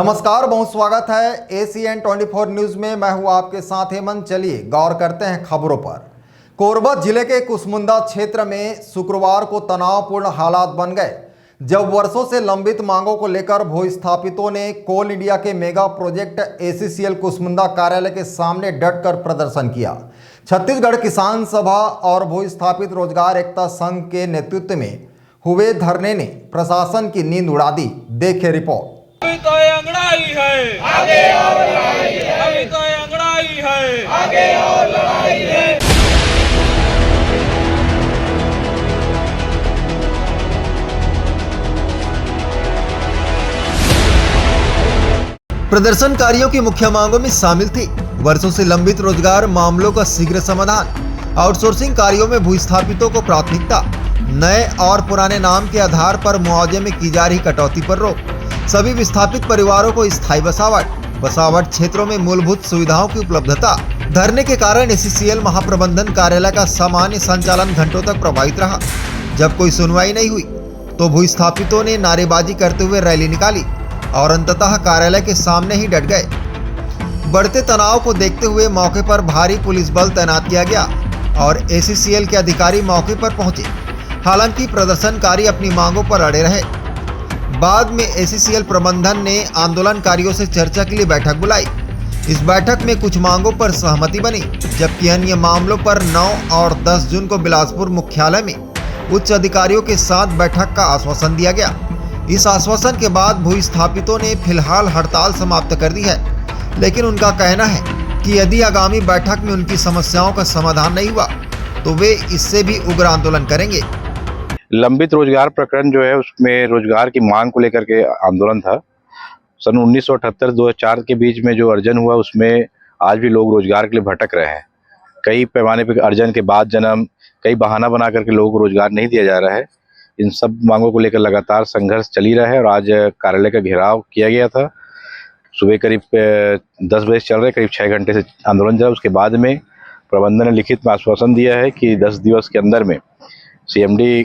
नमस्कार, बहुत स्वागत है ACN 24 न्यूज में। मैं हूं आपके साथ हेमंत। चलिए गौर करते हैं खबरों पर। कोरबा जिले के कुसमुंदा क्षेत्र में शुक्रवार को तनावपूर्ण हालात बन गए जब वर्षों से लंबित मांगों को लेकर भूस्थापितों ने कोल इंडिया के मेगा प्रोजेक्ट ACCL कुसमुंदा कार्यालय के सामने डटकर प्रदर्शन किया। छत्तीसगढ़ किसान सभा और भूस्थापित रोजगार एकता संघ के नेतृत्व में हुए धरने ने प्रशासन की नींद उड़ा दी। देखिए रिपोर्ट। अभी तो अंगड़ाई है, आगे और लड़ाई है। अभी तो अंगड़ाई है, आगे और लड़ाई है। प्रदर्शनकारियों की मुख्य मांगों में शामिल थी वर्षों से लंबित रोजगार मामलों का शीघ्र समाधान, आउटसोर्सिंग कार्यों में भूस्थापितों को प्राथमिकता, नए और पुराने नाम के आधार पर मुआवजे में की जा रही कटौती पर रोक, सभी विस्थापित परिवारों को स्थायी बसावट क्षेत्रों में मूलभूत सुविधाओं की उपलब्धता। धरने के कारण ACCL महाप्रबंधन कार्यालय का सामान्य संचालन घंटों तक प्रभावित रहा। जब कोई सुनवाई नहीं हुई तो भूस्थापितों ने नारेबाजी करते हुए रैली निकाली और अंततः कार्यालय के सामने ही डट गए। बढ़ते तनाव को देखते हुए मौके पर भारी पुलिस बल तैनात किया गया और ACCL के अधिकारी मौके पर पहुंचे। हालांकि प्रदर्शनकारी अपनी मांगों पर अड़े रहे। बाद में ACCL प्रबंधन ने आंदोलनकारियों से चर्चा के लिए बैठक बुलाई। इस बैठक में कुछ मांगों पर सहमति बनी, जबकि अन्य मामलों पर 9 और 10 जून को बिलासपुर मुख्यालय में उच्च अधिकारियों के साथ बैठक का आश्वासन दिया गया। इस आश्वासन के बाद भूस्थापितों ने फिलहाल हड़ताल समाप्त कर दी है, लेकिन उनका कहना है कि यदि आगामी बैठक में उनकी समस्याओं का समाधान नहीं हुआ तो वे इससे भी उग्र आंदोलन करेंगे। लंबित रोजगार प्रकरण जो है उसमें रोजगार की मांग को लेकर के आंदोलन था। सन 1978-2004 के बीच में जो अर्जन हुआ उसमें आज भी लोग रोजगार के लिए भटक रहे हैं। कई पैमाने पर अर्जन के बाद जन्म, कई बहाना बना करके लोगों को रोजगार नहीं दिया जा रहा है। इन सब मांगों को लेकर लगातार संघर्ष चल रहा है और आज कार्यालय का घेराव किया गया था। सुबह करीब 10 बजे चल रहे, करीब 6 घंटे से आंदोलन चला। उसके बाद में प्रबंधन ने लिखित में आश्वासन दिया है कि 10 दिवस के अंदर में CMD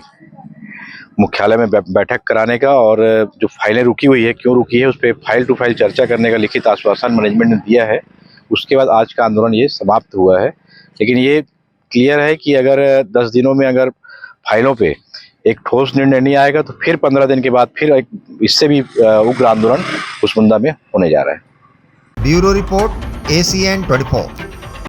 मुख्यालय में बैठक कराने का और जो फाइलें रुकी हुई है, क्यों रुकी है, उस पर फाइल टू फाइल चर्चा करने का लिखित आश्वासन मैनेजमेंट ने दिया है। उसके बाद आज का आंदोलन ये समाप्त हुआ है। लेकिन ये क्लियर है कि अगर 10 दिनों में अगर फाइलों पे एक ठोस निर्णय नहीं आएगा तो फिर 15 दिन के बाद फिर एक इससे भी उग्र आंदोलन कुसमुंदा में होने जा रहा है। Bureau report ACN 24।